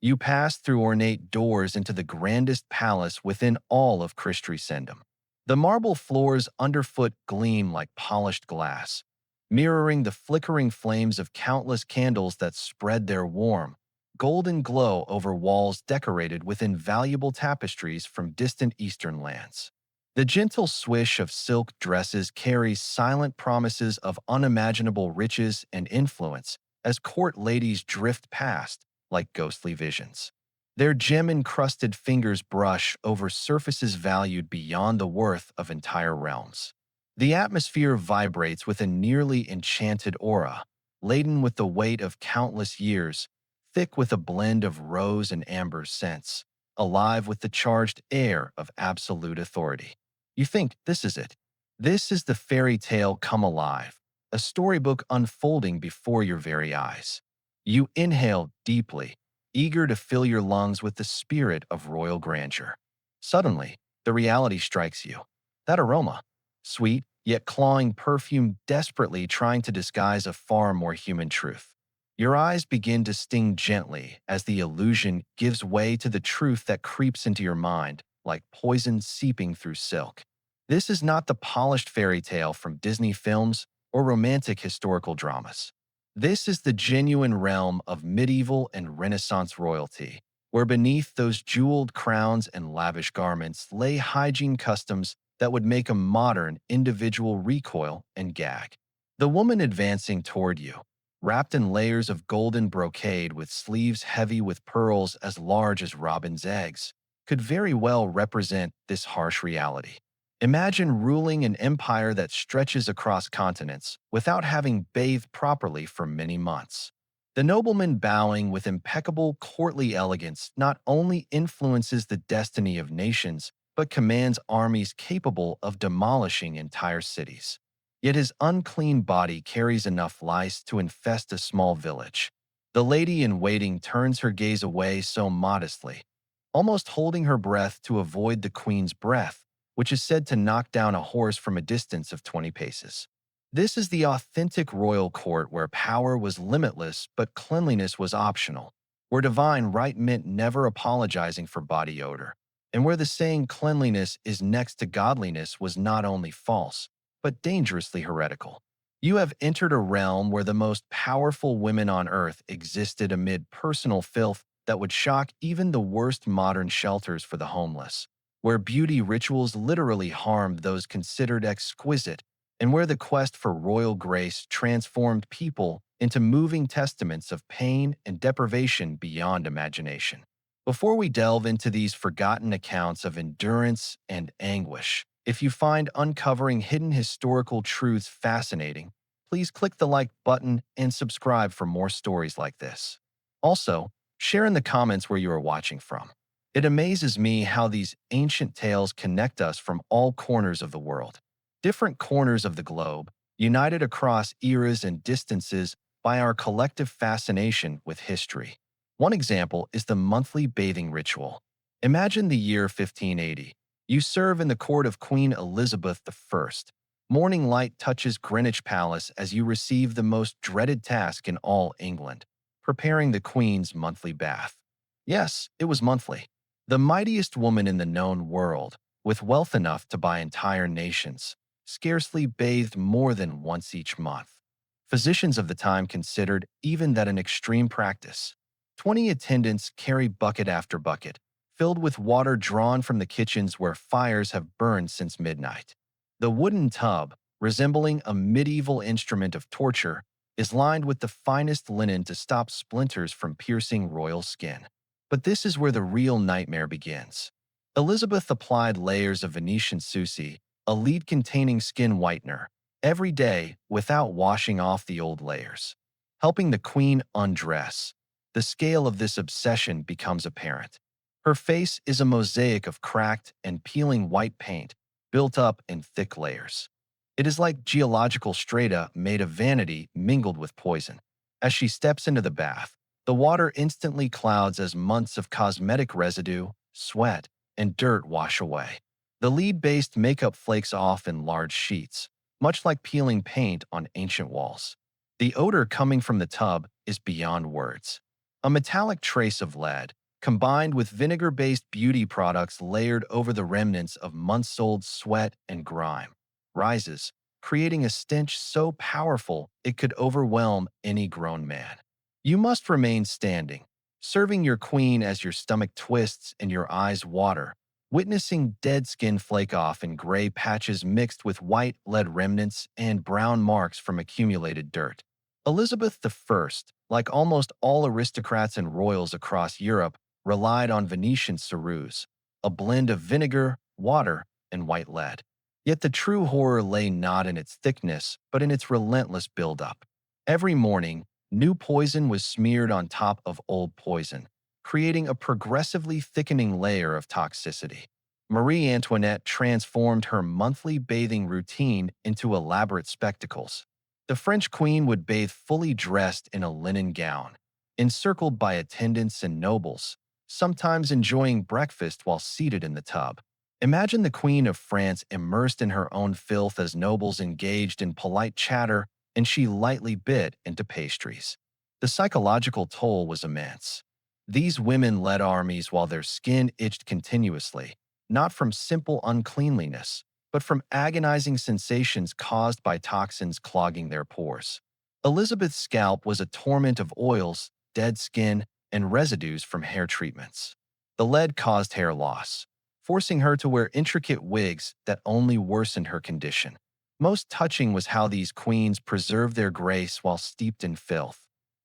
You pass through ornate doors into the grandest palace within all of Christendom. The marble floors underfoot gleam like polished glass, mirroring the flickering flames of countless candles that spread their warm, golden glow over walls decorated with invaluable tapestries from distant eastern lands. The gentle swish of silk dresses carries silent promises of unimaginable riches and influence as court ladies drift past like ghostly visions. Their gem-encrusted fingers brush over surfaces valued beyond the worth of entire realms. The atmosphere vibrates with a nearly enchanted aura, laden with the weight of countless years, thick with a blend of rose and amber scents, alive with the charged air of absolute authority. You think, this is it. This is the fairy tale come alive, a storybook unfolding before your very eyes. You inhale deeply, eager to fill your lungs with the spirit of royal grandeur. Suddenly, the reality strikes you. That aroma, sweet yet clawing perfume desperately trying to disguise a far more human truth. Your eyes begin to sting gently as the illusion gives way to the truth that creeps into your mind, like poison seeping through silk. This is not the polished fairy tale from Disney films or romantic historical dramas. This is the genuine realm of medieval and Renaissance royalty, where beneath those jeweled crowns and lavish garments lay hygiene customs that would make a modern individual recoil and gag. The woman advancing toward you, wrapped in layers of golden brocade with sleeves heavy with pearls as large as robin's eggs, could very well represent this harsh reality. Imagine ruling an empire that stretches across continents without having bathed properly for many months. The nobleman bowing with impeccable courtly elegance not only influences the destiny of nations, but commands armies capable of demolishing entire cities. Yet his unclean body carries enough lice to infest a small village. The lady in waiting turns her gaze away so modestly, almost holding her breath to avoid the queen's breath, which is said to knock down a horse from a distance of 20 paces. This is the authentic royal court where power was limitless but cleanliness was optional, where divine right meant never apologizing for body odor, and where the saying cleanliness is next to godliness was not only false, but dangerously heretical. You have entered a realm where the most powerful women on earth existed amid personal filth that would shock even the worst modern shelters for the homeless, where beauty rituals literally harmed those considered exquisite, and where the quest for royal grace transformed people into moving testaments of pain and deprivation beyond imagination. Before we delve into these forgotten accounts of endurance and anguish, if you find uncovering hidden historical truths fascinating, please click the like button and subscribe for more stories like this. Also, share in the comments where you are watching from. It amazes me how these ancient tales connect us from all corners of the world, different corners of the globe, united across eras and distances by our collective fascination with history. One example is the monthly bathing ritual. Imagine the year 1580. You serve in the court of Queen Elizabeth I. Morning light touches Greenwich Palace as you receive the most dreaded task in all England, preparing the Queen's monthly bath. Yes, it was monthly. The mightiest woman in the known world, with wealth enough to buy entire nations, scarcely bathed more than once each month. Physicians of the time considered even that an extreme practice. 20 attendants carry bucket after bucket, filled with water drawn from the kitchens where fires have burned since midnight. The wooden tub, resembling a medieval instrument of torture, is lined with the finest linen to stop splinters from piercing royal skin. But this is where the real nightmare begins. Elizabeth applied layers of Venetian sushi, a lead-containing skin whitener, every day without washing off the old layers. Helping the queen undress, the scale of this obsession becomes apparent. Her face is a mosaic of cracked and peeling white paint, built up in thick layers. It is like geological strata made of vanity mingled with poison. As she steps into the bath, the water instantly clouds as months of cosmetic residue, sweat, and dirt wash away. The lead-based makeup flakes off in large sheets, much like peeling paint on ancient walls. The odor coming from the tub is beyond words. A metallic trace of lead, combined with vinegar-based beauty products layered over the remnants of months-old sweat and grime, rises, creating a stench so powerful it could overwhelm any grown man. You must remain standing, serving your queen as your stomach twists and your eyes water, witnessing dead skin flake off in gray patches mixed with white lead remnants and brown marks from accumulated dirt. Elizabeth I, like almost all aristocrats and royals across Europe, relied on Venetian ceruse, a blend of vinegar, water, and white lead. Yet the true horror lay not in its thickness, but in its relentless buildup. Every morning, new poison was smeared on top of old poison, creating a progressively thickening layer of toxicity. Marie Antoinette transformed her monthly bathing routine into elaborate spectacles. The French queen would bathe fully dressed in a linen gown, encircled by attendants and nobles, sometimes enjoying breakfast while seated in the tub. Imagine the Queen of France immersed in her own filth as nobles engaged in polite chatter and she lightly bit into pastries. The psychological toll was immense. These women led armies while their skin itched continuously, not from simple uncleanliness, but from agonizing sensations caused by toxins clogging their pores. Elizabeth's scalp was a torment of oils, dead skin, and residues from hair treatments. The lead caused hair loss, forcing her to wear intricate wigs that only worsened her condition. Most touching was how these queens preserved their grace while steeped in filth.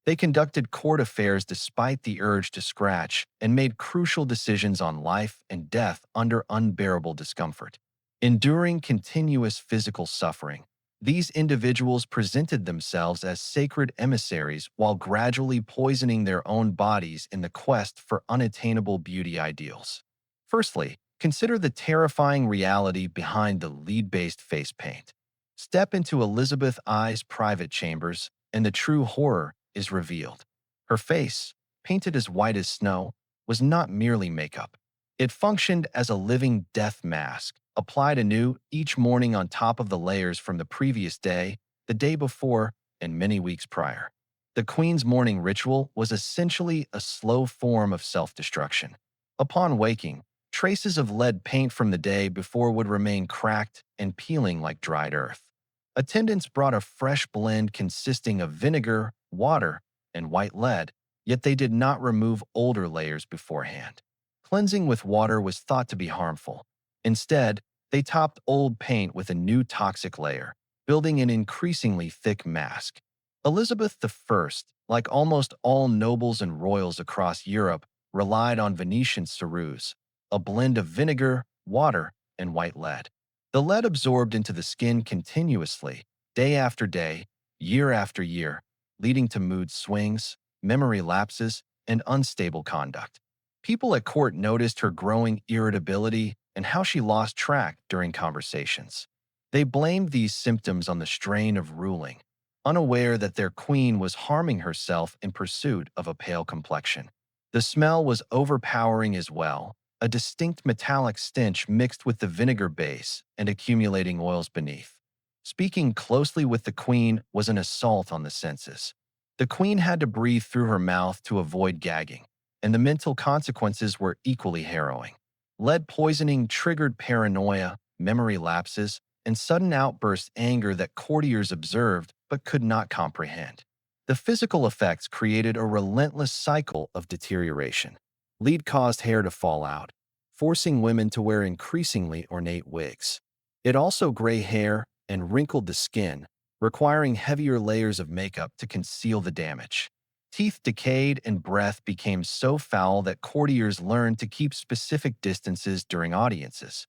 They conducted court affairs despite the urge to scratch and made crucial decisions on life and death under unbearable discomfort. Enduring continuous physical suffering, these individuals presented themselves as sacred emissaries while gradually poisoning their own bodies in the quest for unattainable beauty ideals. Firstly, consider the terrifying reality behind the lead-based face paint. Step into Elizabeth I's private chambers, and the true horror is revealed. Her face, painted as white as snow, was not merely makeup. It functioned as a living death mask, applied anew each morning on top of the layers from the previous day, the day before, and many weeks prior. The Queen's morning ritual was essentially a slow form of self-destruction. Upon waking, traces of lead paint from the day before would remain cracked and peeling like dried earth. Attendants brought a fresh blend consisting of vinegar, water, and white lead, yet they did not remove older layers beforehand. Cleansing with water was thought to be harmful. Instead, they topped old paint with a new toxic layer, building an increasingly thick mask. Elizabeth I, like almost all nobles and royals across Europe, relied on Venetian ceruse, a blend of vinegar, water, and white lead. The lead absorbed into the skin continuously, day after day, year after year, leading to mood swings, memory lapses, and unstable conduct. People at court noticed her growing irritability and how she lost track during conversations. They blamed these symptoms on the strain of ruling, unaware that their queen was harming herself in pursuit of a pale complexion. The smell was overpowering as well, a distinct metallic stench mixed with the vinegar base and accumulating oils beneath. Speaking closely with the queen was an assault on the senses. The queen had to breathe through her mouth to avoid gagging, and the mental consequences were equally harrowing. Lead poisoning triggered paranoia, memory lapses, and sudden outburst anger that courtiers observed but could not comprehend. The physical effects created a relentless cycle of deterioration. Lead caused hair to fall out, forcing women to wear increasingly ornate wigs. It also gray hair and wrinkled the skin, requiring heavier layers of makeup to conceal the damage. Teeth decayed and breath became so foul that courtiers learned to keep specific distances during audiences.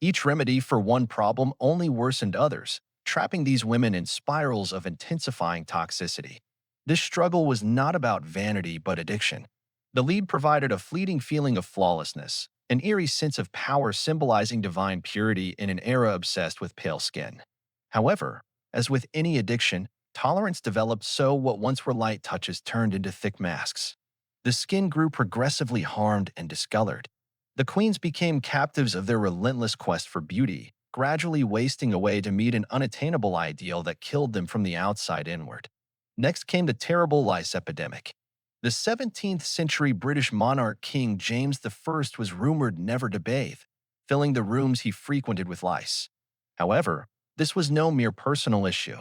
Each remedy for one problem only worsened others, trapping these women in spirals of intensifying toxicity. This struggle was not about vanity but addiction. The lead provided a fleeting feeling of flawlessness, an eerie sense of power symbolizing divine purity in an era obsessed with pale skin. However, as with any addiction, tolerance developed so what once were light touches turned into thick masks. The skin grew progressively harmed and discolored. The queens became captives of their relentless quest for beauty, gradually wasting away to meet an unattainable ideal that killed them from the outside inward. Next came the terrible lice epidemic. The 17th century British monarch King James I was rumored never to bathe, filling the rooms he frequented with lice. However, this was no mere personal issue.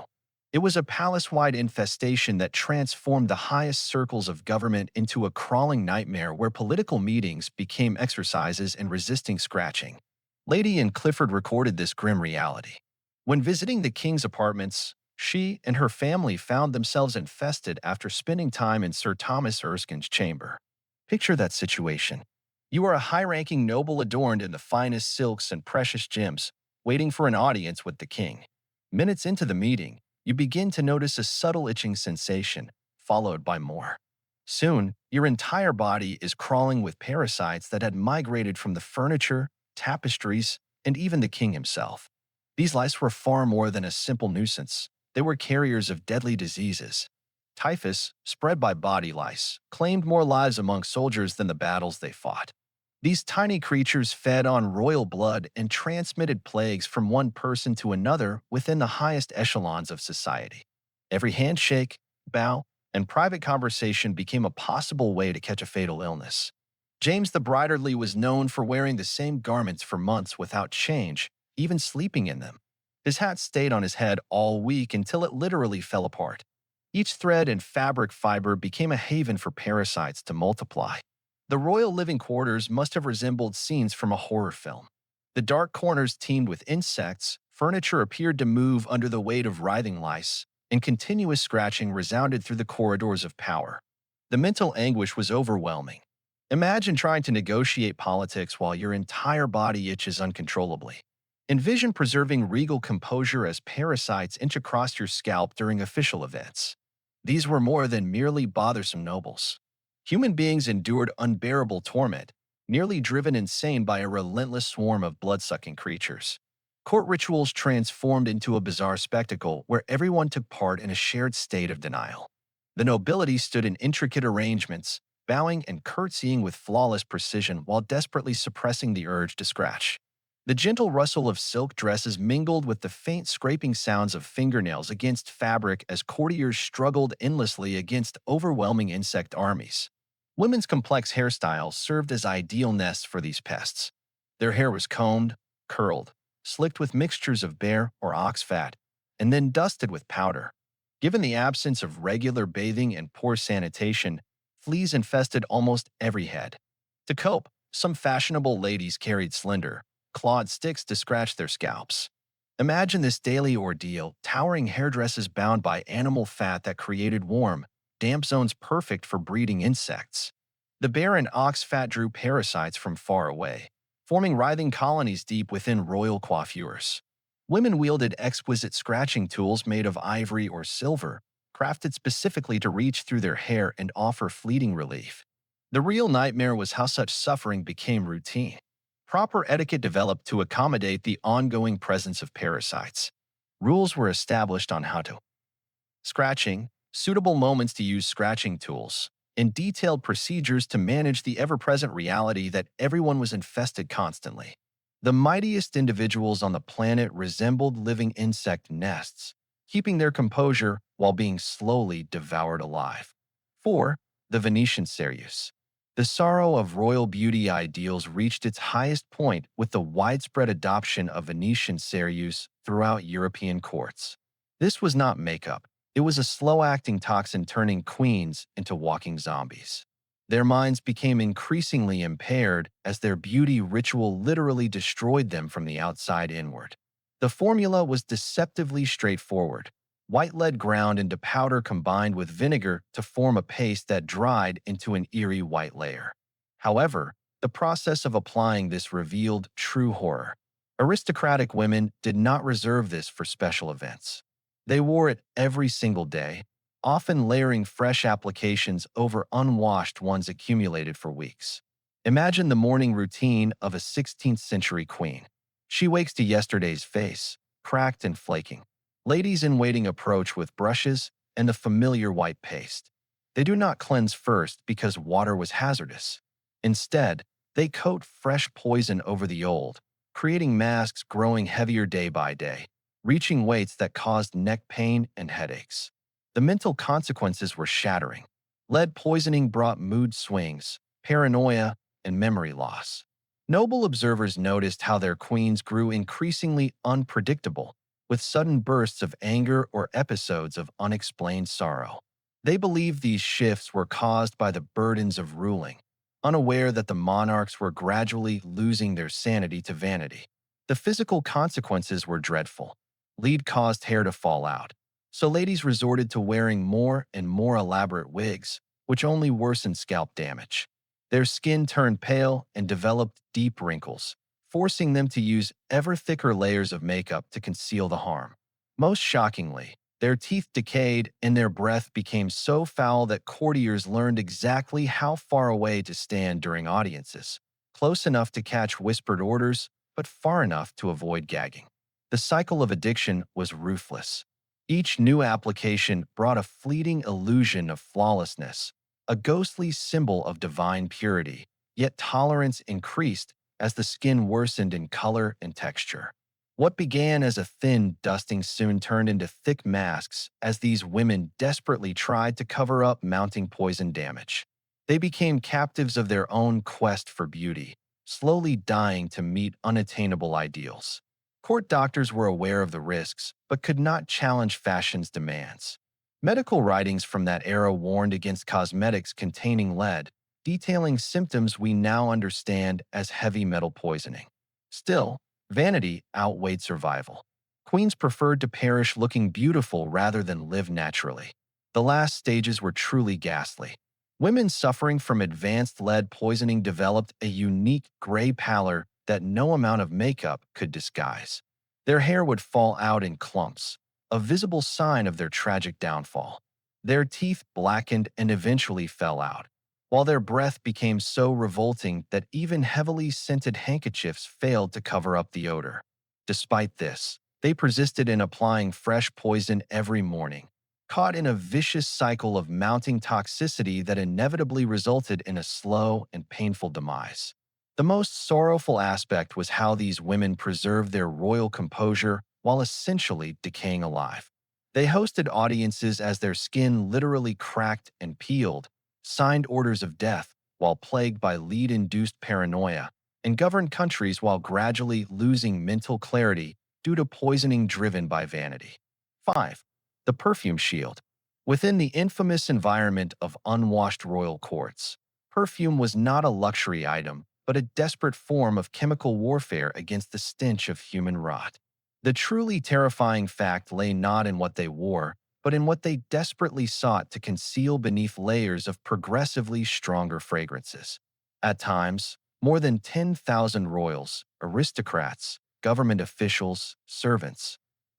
It was a palace-wide infestation that transformed the highest circles of government into a crawling nightmare where political meetings became exercises in resisting scratching. Lady and Clifford recorded this grim reality. When visiting the king's apartments, she and her family found themselves infested after spending time in Sir Thomas Erskine's chamber. Picture that situation. You are a high-ranking noble adorned in the finest silks and precious gems, waiting for an audience with the king. Minutes into the meeting, you begin to notice a subtle itching sensation, followed by more. Soon, your entire body is crawling with parasites that had migrated from the furniture, tapestries, and even the king himself. These lice were far more than a simple nuisance. They were carriers of deadly diseases. Typhus, spread by body lice, claimed more lives among soldiers than the battles they fought. These tiny creatures fed on royal blood and transmitted plagues from one person to another within the highest echelons of society. Every handshake, bow, and private conversation became a possible way to catch a fatal illness. James the Brighterly was known for wearing the same garments for months without change, even sleeping in them. His hat stayed on his head all week until it literally fell apart. Each thread and fabric fiber became a haven for parasites to multiply. The royal living quarters must have resembled scenes from a horror film. The dark corners teemed with insects, furniture appeared to move under the weight of writhing lice, and continuous scratching resounded through the corridors of power. The mental anguish was overwhelming. Imagine trying to negotiate politics while your entire body itches uncontrollably. Envision preserving regal composure as parasites inch across your scalp during official events. These were more than merely bothersome nobles. Human beings endured unbearable torment, nearly driven insane by a relentless swarm of blood-sucking creatures. Court rituals transformed into a bizarre spectacle where everyone took part in a shared state of denial. The nobility stood in intricate arrangements, bowing and curtsying with flawless precision while desperately suppressing the urge to scratch. The gentle rustle of silk dresses mingled with the faint scraping sounds of fingernails against fabric as courtiers struggled endlessly against overwhelming insect armies. Women's complex hairstyles served as ideal nests for these pests. Their hair was combed, curled, slicked with mixtures of bear or ox fat, and then dusted with powder. Given the absence of regular bathing and poor sanitation, fleas infested almost every head. To cope, some fashionable ladies carried slender, clawed sticks to scratch their scalps. Imagine this daily ordeal, towering hairdresses bound by animal fat that created warm, damp zones perfect for breeding insects. The bear and ox fat drew parasites from far away, forming writhing colonies deep within royal coiffures. Women wielded exquisite scratching tools made of ivory or silver, crafted specifically to reach through their hair and offer fleeting relief. The real nightmare was how such suffering became routine. Proper etiquette developed to accommodate the ongoing presence of parasites. Rules were established on how to scratching, suitable moments to use scratching tools, and detailed procedures to manage the ever-present reality that everyone was infested constantly. The mightiest individuals on the planet resembled living insect nests, keeping their composure while being slowly devoured alive. 4. The Venetian Cereus. The sorrow of royal beauty ideals reached its highest point with the widespread adoption of Venetian cereus throughout European courts. This was not makeup. It was a slow-acting toxin turning queens into walking zombies. Their minds became increasingly impaired as their beauty ritual literally destroyed them from the outside inward. The formula was deceptively straightforward. White lead ground into powder combined with vinegar to form a paste that dried into an eerie white layer. However, the process of applying this revealed true horror. Aristocratic women did not reserve this for special events. They wore it every single day, often layering fresh applications over unwashed ones accumulated for weeks. Imagine the morning routine of a 16th century queen. She wakes to yesterday's face, cracked and flaking. Ladies in waiting approach with brushes and the familiar white paste. They do not cleanse first because water was hazardous. Instead, they coat fresh poison over the old, creating masks growing heavier day by day, reaching weights that caused neck pain and headaches. The mental consequences were shattering. Lead poisoning brought mood swings, paranoia, and memory loss. Noble observers noticed how their queens grew increasingly unpredictable, with sudden bursts of anger or episodes of unexplained sorrow. They believed these shifts were caused by the burdens of ruling, unaware that the monarchs were gradually losing their sanity to vanity. The physical consequences were dreadful. Lead caused hair to fall out, so ladies resorted to wearing more and more elaborate wigs, which only worsened scalp damage. Their skin turned pale and developed deep wrinkles, forcing them to use ever thicker layers of makeup to conceal the harm. Most shockingly, their teeth decayed and their breath became so foul that courtiers learned exactly how far away to stand during audiences, close enough to catch whispered orders, but far enough to avoid gagging. The cycle of addiction was ruthless. Each new application brought a fleeting illusion of flawlessness, a ghostly symbol of divine purity, yet tolerance increased as the skin worsened in color and texture. What began as a thin dusting soon turned into thick masks as these women desperately tried to cover up mounting poison damage. They became captives of their own quest for beauty, slowly dying to meet unattainable ideals. Court doctors were aware of the risks, but could not challenge fashion's demands. Medical writings from that era warned against cosmetics containing lead, detailing symptoms we now understand as heavy metal poisoning. Still, vanity outweighed survival. Queens preferred to perish looking beautiful rather than live naturally. The last stages were truly ghastly. Women suffering from advanced lead poisoning developed a unique gray pallor that no amount of makeup could disguise. Their hair would fall out in clumps, a visible sign of their tragic downfall. Their teeth blackened and eventually fell out, while their breath became so revolting that even heavily scented handkerchiefs failed to cover up the odor. Despite this, they persisted in applying fresh poison every morning, caught in a vicious cycle of mounting toxicity that inevitably resulted in a slow and painful demise. The most sorrowful aspect was how these women preserved their royal composure while essentially decaying alive. They hosted audiences as their skin literally cracked and peeled, signed orders of death while plagued by lead-induced paranoia, and governed countries while gradually losing mental clarity due to poisoning driven by vanity. 5. The perfume shield. Within the infamous environment of unwashed royal courts, perfume was not a luxury item, but a desperate form of chemical warfare against the stench of human rot. The truly terrifying fact lay not in what they wore, but in what they desperately sought to conceal beneath layers of progressively stronger fragrances. At times, more than 10,000 royals, aristocrats, government officials, servants,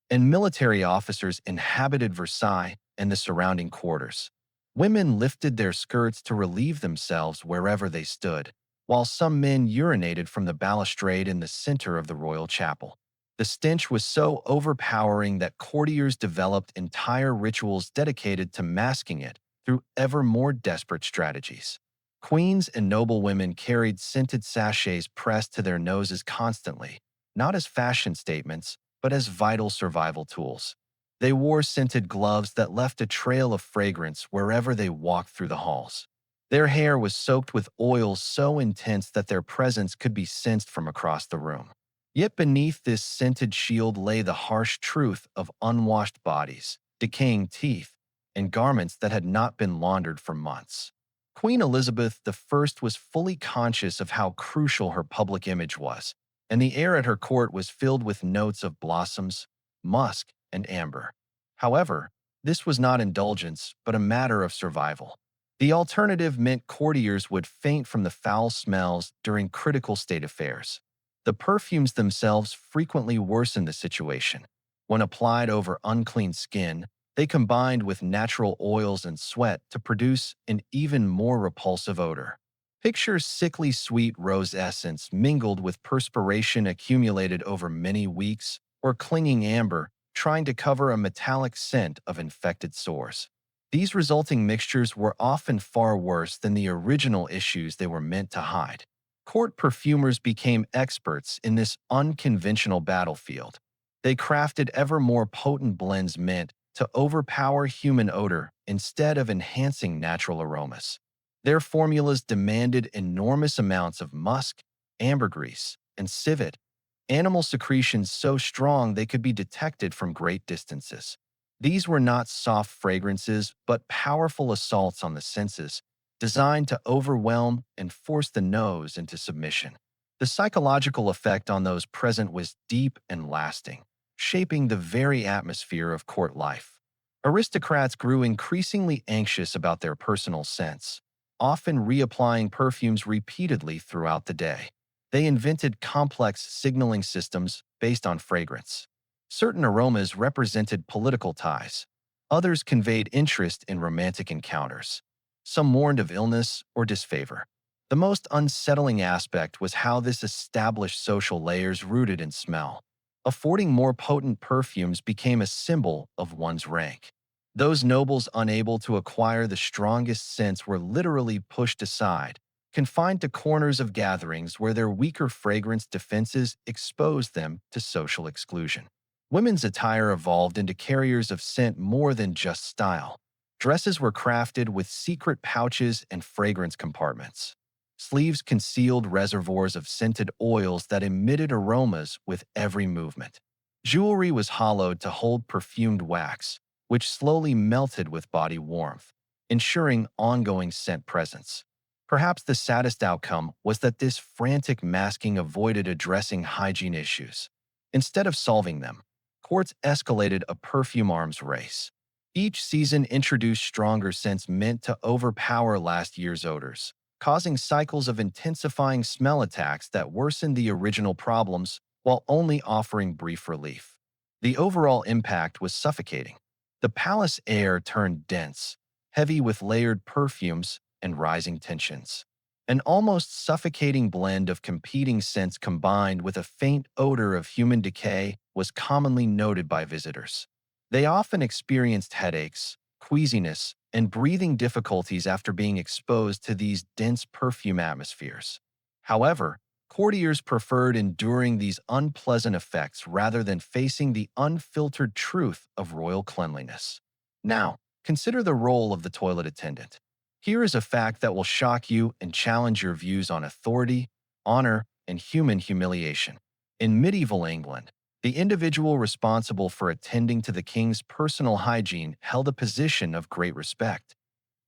and military officers inhabited Versailles and the surrounding quarters. Women lifted their skirts to relieve themselves wherever they stood, while some men urinated from the balustrade in the center of the royal chapel. The stench was so overpowering that courtiers developed entire rituals dedicated to masking it through ever more desperate strategies. Queens and noblewomen carried scented sachets pressed to their noses constantly, not as fashion statements, but as vital survival tools. They wore scented gloves that left a trail of fragrance wherever they walked through the halls. Their hair was soaked with oils so intense that their presence could be sensed from across the room. Yet beneath this scented shield lay the harsh truth of unwashed bodies, decaying teeth, and garments that had not been laundered for months. Queen Elizabeth I was fully conscious of how crucial her public image was, and the air at her court was filled with notes of blossoms, musk, and amber. However, this was not indulgence, but a matter of survival. The alternative meant courtiers would faint from the foul smells during critical state affairs. The perfumes themselves frequently worsened the situation. When applied over unclean skin, they combined with natural oils and sweat to produce an even more repulsive odor. Picture sickly sweet rose essence mingled with perspiration accumulated over many weeks, or clinging amber trying to cover a metallic scent of infected sores. These resulting mixtures were often far worse than the original issues they were meant to hide. Court perfumers became experts in this unconventional battlefield. They crafted ever more potent blends meant to overpower human odor instead of enhancing natural aromas. Their formulas demanded enormous amounts of musk, ambergris, and civet, animal secretions so strong they could be detected from great distances. These were not soft fragrances, but powerful assaults on the senses, designed to overwhelm and force the nose into submission. The psychological effect on those present was deep and lasting, shaping the very atmosphere of court life. Aristocrats grew increasingly anxious about their personal scents, often reapplying perfumes repeatedly throughout the day. They invented complex signaling systems based on fragrance. Certain aromas represented political ties. Others conveyed interest in romantic encounters. Some warned of illness or disfavor. The most unsettling aspect was how this established social layers rooted in smell. Affording more potent perfumes became a symbol of one's rank. Those nobles unable to acquire the strongest scents were literally pushed aside, confined to corners of gatherings where their weaker fragrance defenses exposed them to social exclusion. Women's attire evolved into carriers of scent more than just style. Dresses were crafted with secret pouches and fragrance compartments. Sleeves concealed reservoirs of scented oils that emitted aromas with every movement. Jewelry was hollowed to hold perfumed wax, which slowly melted with body warmth, ensuring ongoing scent presence. Perhaps the saddest outcome was that this frantic masking avoided addressing hygiene issues. Instead of solving them, courts escalated a perfume arms race. Each season introduced stronger scents meant to overpower last year's odors, causing cycles of intensifying smell attacks that worsened the original problems while only offering brief relief. The overall impact was suffocating. The palace air turned dense, heavy with layered perfumes and rising tensions. An almost suffocating blend of competing scents combined with a faint odor of human decay was commonly noted by visitors. They often experienced headaches, queasiness, and breathing difficulties after being exposed to these dense perfume atmospheres. However, courtiers preferred enduring these unpleasant effects rather than facing the unfiltered truth of royal cleanliness. Now, consider the role of the toilet attendant. Here is a fact that will shock you and challenge your views on authority, honor, and human humiliation. In medieval England, the individual responsible for attending to the king's personal hygiene held a position of great respect,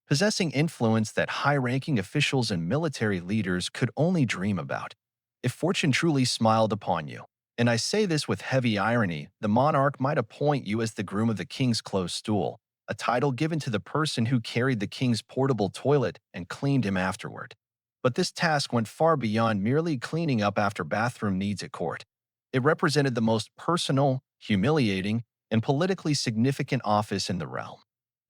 possessing influence that high-ranking officials and military leaders could only dream about. If fortune truly smiled upon you, and I say this with heavy irony, the monarch might appoint you as the groom of the king's closed stool, a title given to the person who carried the king's portable toilet and cleaned him afterward. But this task went far beyond merely cleaning up after bathroom needs at court. It represented the most personal, humiliating, and politically significant office in the realm.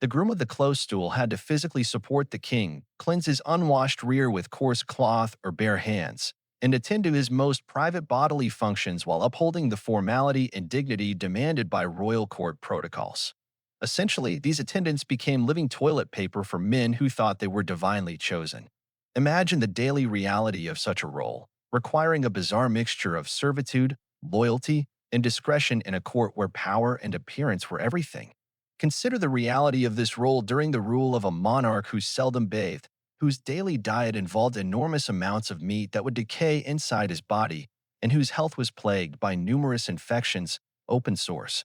The groom of the closed stool had to physically support the king, cleanse his unwashed rear with coarse cloth or bare hands, and attend to his most private bodily functions while upholding the formality and dignity demanded by royal court protocols. Essentially, these attendants became living toilet paper for men who thought they were divinely chosen. Imagine the daily reality of such a role, requiring a bizarre mixture of servitude, loyalty, and discretion in a court where power and appearance were everything. Consider the reality of this role during the rule of a monarch who seldom bathed, whose daily diet involved enormous amounts of meat that would decay inside his body, and whose health was plagued by numerous infections, open sores,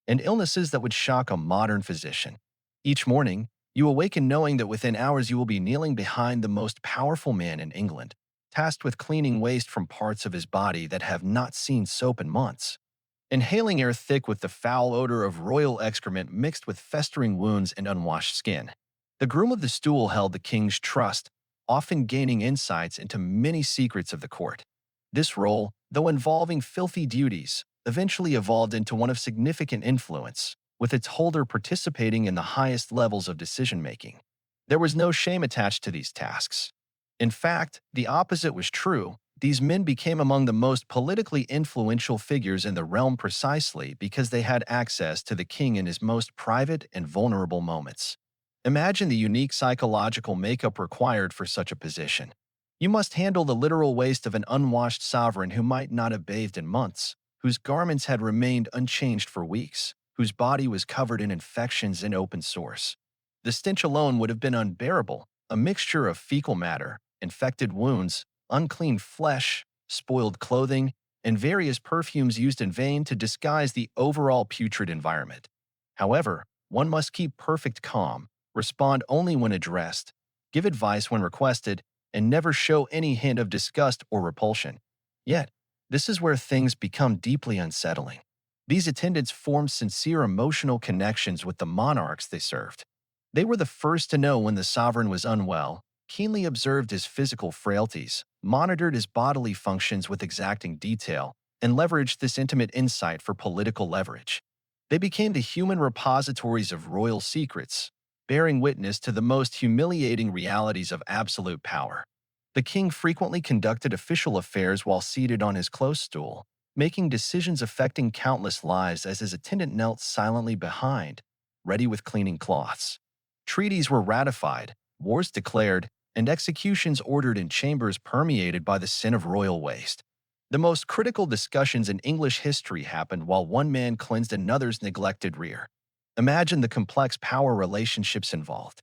and illnesses that would shock a modern physician. Each morning, you awaken knowing that within hours you will be kneeling behind the most powerful man in England, tasked with cleaning waste from parts of his body that have not seen soap in months. Inhaling air thick with the foul odor of royal excrement mixed with festering wounds and unwashed skin. The groom of the stool held the king's trust, often gaining insights into many secrets of the court. This role, though involving filthy duties, eventually evolved into one of significant influence, with its holder participating in the highest levels of decision-making. There was no shame attached to these tasks. In fact, the opposite was true. These men became among the most politically influential figures in the realm precisely because they had access to the king in his most private and vulnerable moments. Imagine the unique psychological makeup required for such a position. You must handle the literal waste of an unwashed sovereign who might not have bathed in months, whose garments had remained unchanged for weeks, whose body was covered in infections and open sores. The stench alone would have been unbearable, a mixture of fecal matter, infected wounds, unclean flesh, spoiled clothing, and various perfumes used in vain to disguise the overall putrid environment. However, one must keep perfect calm, respond only when addressed, give advice when requested, and never show any hint of disgust or repulsion. Yet, this is where things become deeply unsettling. These attendants formed sincere emotional connections with the monarchs they served. They were the first to know when the sovereign was unwell, keenly observed his physical frailties, monitored his bodily functions with exacting detail, and leveraged this intimate insight for political leverage. They became the human repositories of royal secrets, bearing witness to the most humiliating realities of absolute power. The king frequently conducted official affairs while seated on his close stool, making decisions affecting countless lives as his attendant knelt silently behind, ready with cleaning cloths. Treaties were ratified, wars declared, and executions ordered in chambers permeated by the sin of royal waste. The most critical discussions in English history happened while one man cleansed another's neglected rear. Imagine the complex power relationships involved.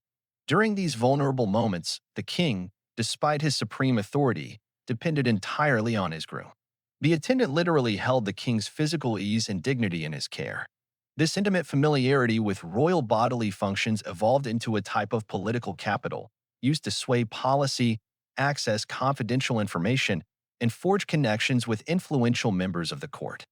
During these vulnerable moments, the king, despite his supreme authority, depended entirely on his groom. The attendant literally held the king's physical ease and dignity in his care. This intimate familiarity with royal bodily functions evolved into a type of political capital, used to sway policy, access confidential information, and forge connections with influential members of the court.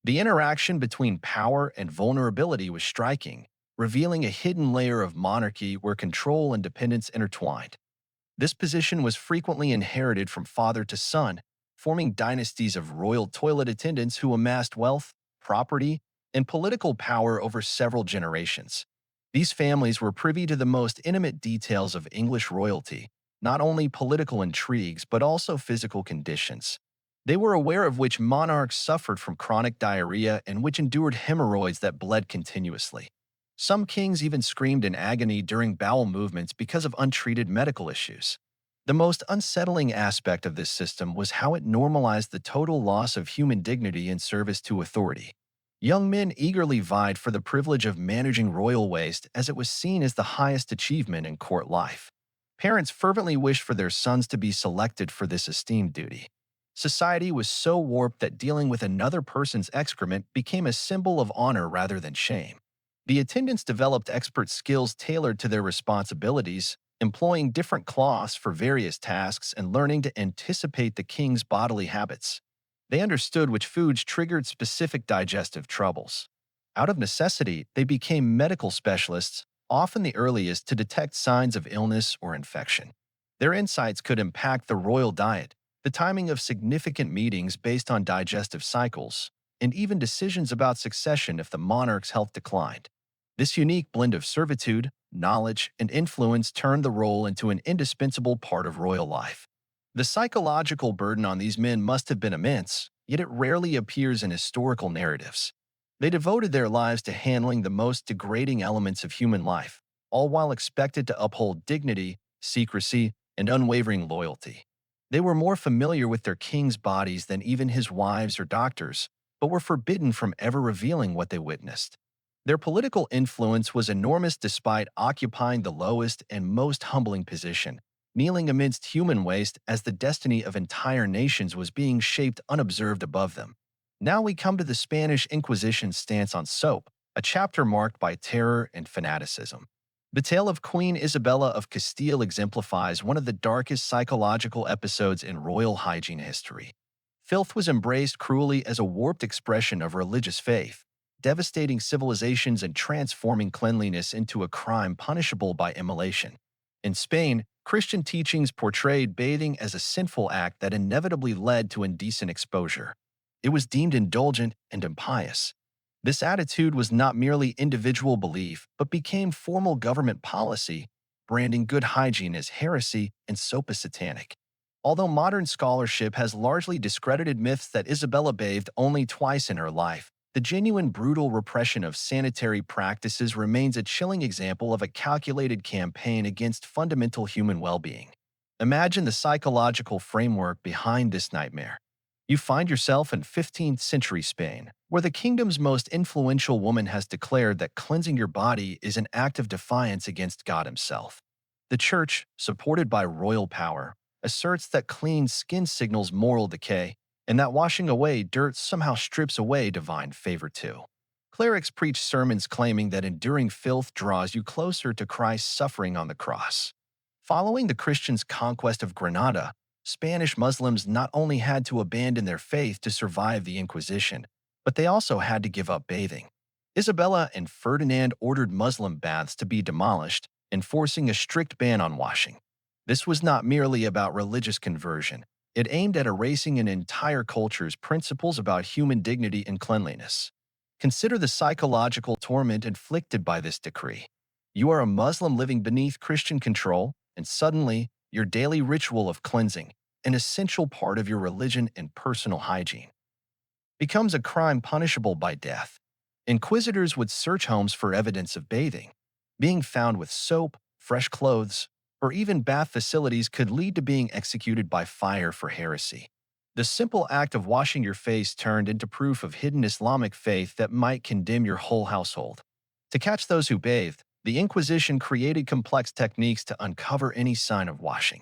The interaction between power and vulnerability was striking, revealing a hidden layer of monarchy where control and dependence intertwined. This position was frequently inherited from father to son, forming dynasties of royal toilet attendants who amassed wealth, property, and political power over several generations. These families were privy to the most intimate details of English royalty, not only political intrigues but also physical conditions. They were aware of which monarchs suffered from chronic diarrhea and which endured hemorrhoids that bled continuously. Some kings even screamed in agony during bowel movements because of untreated medical issues. The most unsettling aspect of this system was how it normalized the total loss of human dignity in service to authority. Young men eagerly vied for the privilege of managing royal waste as it was seen as the highest achievement in court life. Parents fervently wished for their sons to be selected for this esteemed duty. Society was so warped that dealing with another person's excrement became a symbol of honor rather than shame. The attendants developed expert skills tailored to their responsibilities, employing different cloths for various tasks and learning to anticipate the king's bodily habits. They understood which foods triggered specific digestive troubles. Out of necessity, they became medical specialists, often the earliest to detect signs of illness or infection. Their insights could impact the royal diet, the timing of significant meetings based on digestive cycles, and even decisions about succession if the monarch's health declined. This unique blend of servitude, knowledge, and influence turned the role into an indispensable part of royal life. The psychological burden on these men must have been immense, yet it rarely appears in historical narratives. They devoted their lives to handling the most degrading elements of human life, all while expected to uphold dignity, secrecy, and unwavering loyalty. They were more familiar with their king's bodies than even his wives or doctors, but were forbidden from ever revealing what they witnessed. Their political influence was enormous despite occupying the lowest and most humbling position, kneeling amidst human waste as the destiny of entire nations was being shaped unobserved above them. Now we come to the Spanish Inquisition's stance on soap, a chapter marked by terror and fanaticism. The tale of Queen Isabella of Castile exemplifies one of the darkest psychological episodes in royal hygiene history. Filth was embraced cruelly as a warped expression of religious faith, devastating civilizations and transforming cleanliness into a crime punishable by immolation. In Spain, Christian teachings portrayed bathing as a sinful act that inevitably led to indecent exposure. It was deemed indulgent and impious. This attitude was not merely individual belief, but became formal government policy, branding good hygiene as heresy and soap as satanic. Although modern scholarship has largely discredited myths that Isabella bathed only twice in her life, the genuine brutal repression of sanitary practices remains a chilling example of a calculated campaign against fundamental human well-being. Imagine the psychological framework behind this nightmare. You find yourself in 15th century Spain, where the kingdom's most influential woman has declared that cleansing your body is an act of defiance against God Himself. The Church, supported by royal power, asserts that clean skin signals moral decay, and that washing away dirt somehow strips away divine favor too. Clerics preach sermons claiming that enduring filth draws you closer to Christ's suffering on the cross. Following the Christians' conquest of Granada, Spanish Muslims not only had to abandon their faith to survive the Inquisition, but they also had to give up bathing. Isabella and Ferdinand ordered Muslim baths to be demolished, enforcing a strict ban on washing. This was not merely about religious conversion. It aimed at erasing an entire culture's principles about human dignity and cleanliness. Consider the psychological torment inflicted by this decree. You are a Muslim living beneath Christian control, and suddenly, your daily ritual of cleansing, an essential part of your religion and personal hygiene, becomes a crime punishable by death. Inquisitors would search homes for evidence of bathing. Being found with soap, fresh clothes, or even bath facilities could lead to being executed by fire for heresy. The simple act of washing your face turned into proof of hidden Islamic faith that might condemn your whole household. To catch those who bathed, the Inquisition created complex techniques to uncover any sign of washing.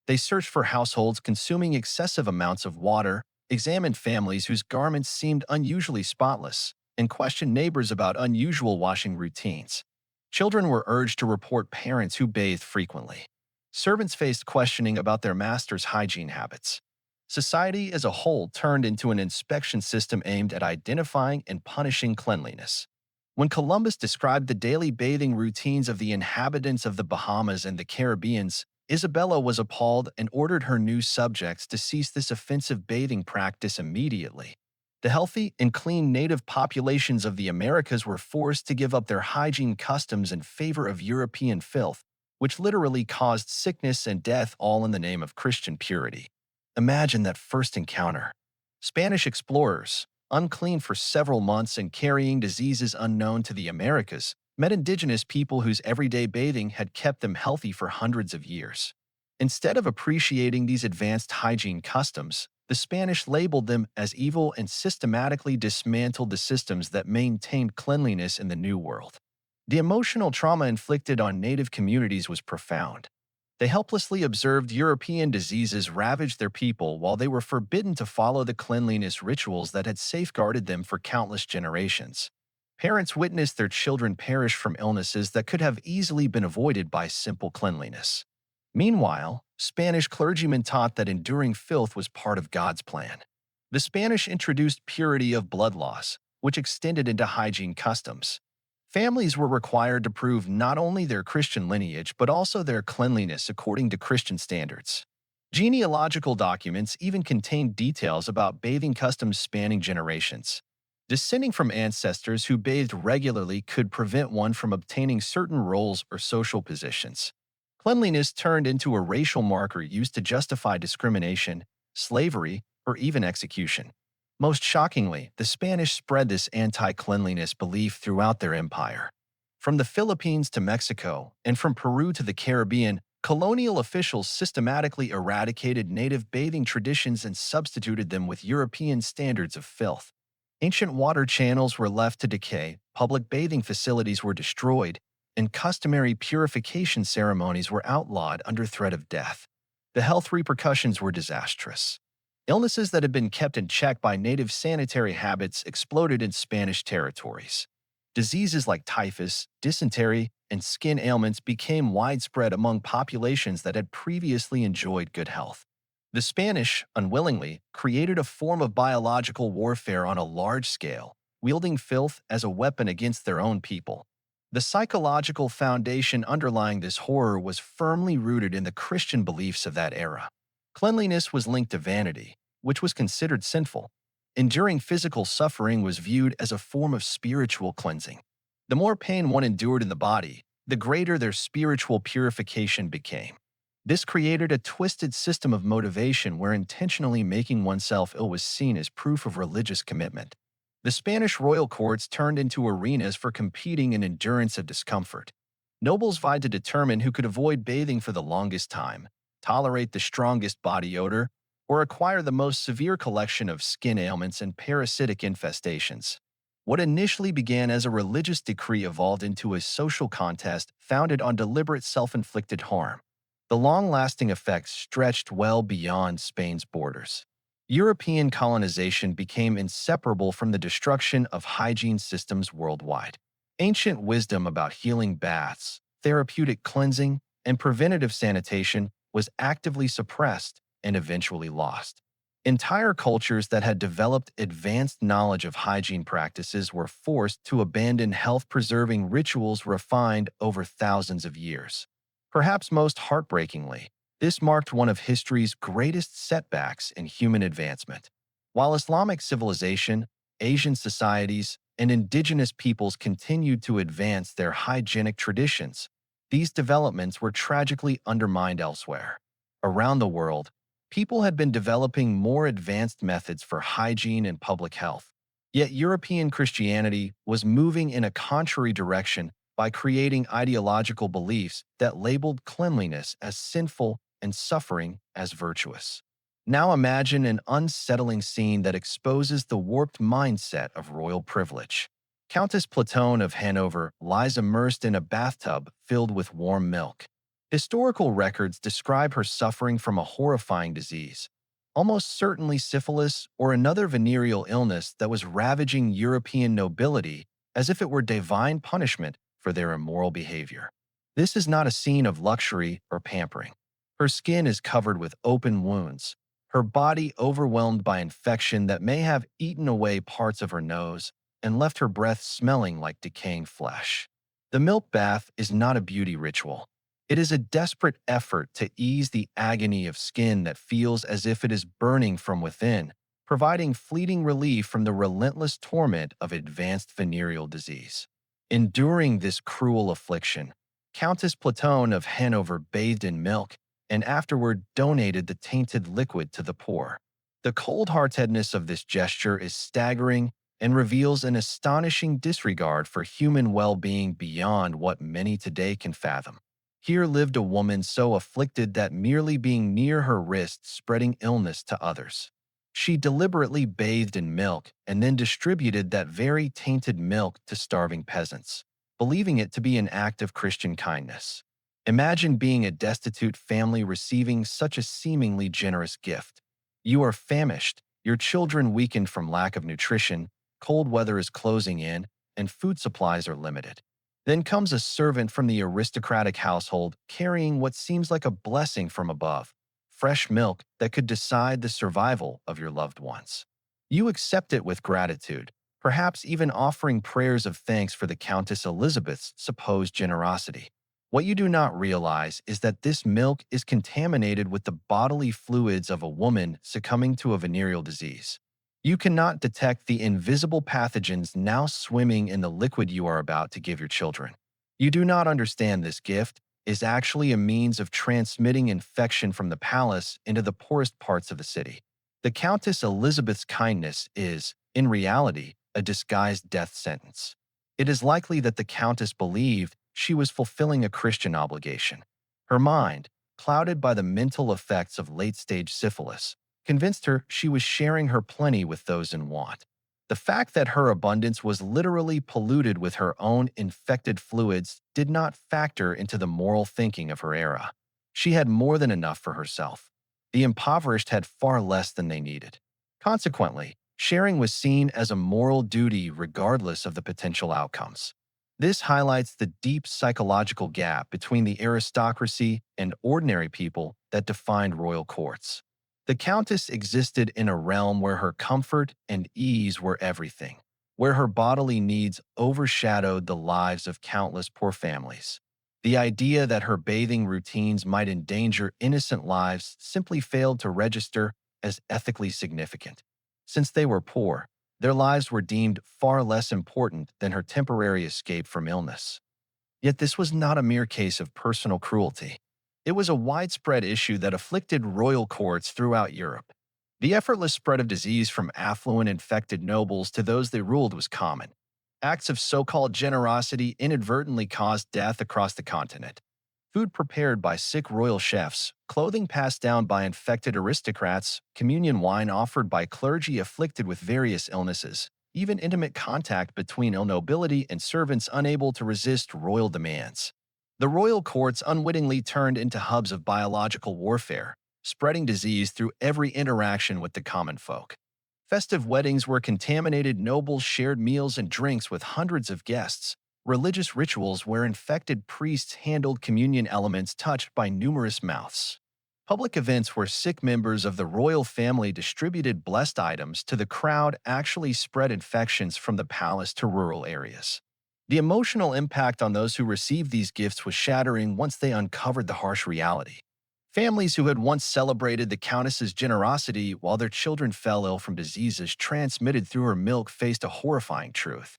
They searched for households consuming excessive amounts of water, examined families whose garments seemed unusually spotless, and questioned neighbors about unusual washing routines. Children were urged to report parents who bathed frequently. Servants faced questioning about their master's hygiene habits. Society as a whole turned into an inspection system aimed at identifying and punishing cleanliness. When Columbus described the daily bathing routines of the inhabitants of the Bahamas and the Caribbean, Isabella was appalled and ordered her new subjects to cease this offensive bathing practice immediately. The healthy and clean native populations of the Americas were forced to give up their hygiene customs in favor of European filth, which literally caused sickness and death all in the name of Christian purity. Imagine that first encounter. Spanish explorers, unclean for several months and carrying diseases unknown to the Americas, met indigenous people whose everyday bathing had kept them healthy for hundreds of years. Instead of appreciating these advanced hygiene customs, the Spanish labeled them as evil and systematically dismantled the systems that maintained cleanliness in the New World. The emotional trauma inflicted on native communities was profound. They helplessly observed European diseases ravage their people while they were forbidden to follow the cleanliness rituals that had safeguarded them for countless generations. Parents witnessed their children perish from illnesses that could have easily been avoided by simple cleanliness. Meanwhile, Spanish clergymen taught that enduring filth was part of God's plan. The Spanish introduced purity of blood laws, which extended into hygiene customs. Families were required to prove not only their Christian lineage but also their cleanliness according to Christian standards. Genealogical documents even contained details about bathing customs spanning generations. Descending from ancestors who bathed regularly could prevent one from obtaining certain roles or social positions. Cleanliness turned into a racial marker used to justify discrimination, slavery, or even execution. Most shockingly, the Spanish spread this anti-cleanliness belief throughout their empire. From the Philippines to Mexico, and from Peru to the Caribbean, colonial officials systematically eradicated native bathing traditions and substituted them with European standards of filth. Ancient water channels were left to decay, public bathing facilities were destroyed, and customary purification ceremonies were outlawed under threat of death. The health repercussions were disastrous. Illnesses that had been kept in check by native sanitary habits exploded in Spanish territories. Diseases like typhus, dysentery, and skin ailments became widespread among populations that had previously enjoyed good health. The Spanish, unwillingly, created a form of biological warfare on a large scale, wielding filth as a weapon against their own people. The psychological foundation underlying this horror was firmly rooted in the Christian beliefs of that era. Cleanliness was linked to vanity, which was considered sinful. Enduring physical suffering was viewed as a form of spiritual cleansing. The more pain one endured in the body, the greater their spiritual purification became. This created a twisted system of motivation where intentionally making oneself ill was seen as proof of religious commitment. The Spanish royal courts turned into arenas for competing in endurance of discomfort. Nobles vied to determine who could avoid bathing for the longest time, tolerate the strongest body odor, or acquire the most severe collection of skin ailments and parasitic infestations. What initially began as a religious decree evolved into a social contest founded on deliberate self-inflicted harm. The long-lasting effects stretched well beyond Spain's borders. European colonization became inseparable from the destruction of hygiene systems worldwide. Ancient wisdom about healing baths, therapeutic cleansing, and preventative sanitation was actively suppressed and eventually lost. Entire cultures that had developed advanced knowledge of hygiene practices were forced to abandon health-preserving rituals refined over thousands of years. Perhaps most heartbreakingly, this marked one of history's greatest setbacks in human advancement. While Islamic civilization, Asian societies, and indigenous peoples continued to advance their hygienic traditions, these developments were tragically undermined elsewhere. Around the world, people had been developing more advanced methods for hygiene and public health. Yet European Christianity was moving in a contrary direction by creating ideological beliefs that labeled cleanliness as sinful and suffering as virtuous. Now imagine an unsettling scene that exposes the warped mindset of royal privilege. Countess Platone of Hanover lies immersed in a bathtub filled with warm milk. Historical records describe her suffering from a horrifying disease, almost certainly syphilis or another venereal illness that was ravaging European nobility as if it were divine punishment for their immoral behavior. This is not a scene of luxury or pampering. Her skin is covered with open wounds, her body overwhelmed by infection that may have eaten away parts of her nose and left her breath smelling like decaying flesh. The milk bath is not a beauty ritual. It is a desperate effort to ease the agony of skin that feels as if it is burning from within, providing fleeting relief from the relentless torment of advanced venereal disease. Enduring this cruel affliction, Countess Platone of Hanover bathed in milk and afterward donated the tainted liquid to the poor. The cold-heartedness of this gesture is staggering and reveals an astonishing disregard for human well-being beyond what many today can fathom. Here lived a woman so afflicted that merely being near her risked spreading illness to others. She deliberately bathed in milk and then distributed that very tainted milk to starving peasants, believing it to be an act of Christian kindness. Imagine being a destitute family receiving such a seemingly generous gift. You are famished, your children weakened from lack of nutrition, cold weather is closing in, and food supplies are limited. Then comes a servant from the aristocratic household carrying what seems like a blessing from above, fresh milk that could decide the survival of your loved ones. You accept it with gratitude, perhaps even offering prayers of thanks for the Countess Elizabeth's supposed generosity. What you do not realize is that this milk is contaminated with the bodily fluids of a woman succumbing to a venereal disease. You cannot detect the invisible pathogens now swimming in the liquid you are about to give your children. You do not understand this gift is actually a means of transmitting infection from the palace into the poorest parts of the city. The Countess Elizabeth's kindness is, in reality, a disguised death sentence. It is likely that the Countess believed she was fulfilling a Christian obligation. Her mind, clouded by the mental effects of late-stage syphilis, convinced her she was sharing her plenty with those in want. The fact that her abundance was literally polluted with her own infected fluids did not factor into the moral thinking of her era. She had more than enough for herself. The impoverished had far less than they needed. Consequently, sharing was seen as a moral duty regardless of the potential outcomes. This highlights the deep psychological gap between the aristocracy and ordinary people that defined royal courts. The Countess existed in a realm where her comfort and ease were everything, where her bodily needs overshadowed the lives of countless poor families. The idea that her bathing routines might endanger innocent lives simply failed to register as ethically significant. Since they were poor, their lives were deemed far less important than her temporary escape from illness. Yet this was not a mere case of personal cruelty. It was a widespread issue that afflicted royal courts throughout Europe. The effortless spread of disease from affluent infected nobles to those they ruled was common. Acts of so-called generosity inadvertently caused death across the continent. food prepared by sick royal chefs, clothing passed down by infected aristocrats, communion wine offered by clergy afflicted with various illnesses, even intimate contact between ill nobility and servants unable to resist royal demands. The royal courts unwittingly turned into hubs of biological warfare, spreading disease through every interaction with the common folk. Festive weddings were contaminated, nobles shared meals and drinks with hundreds of guests, religious rituals where infected priests handled communion elements touched by numerous mouths. Public events where sick members of the royal family distributed blessed items to the crowd actually spread infections from the palace to rural areas. The emotional impact on those who received these gifts was shattering once they uncovered the harsh reality. Families who had once celebrated the Countess's generosity while their children fell ill from diseases transmitted through her milk faced a horrifying truth.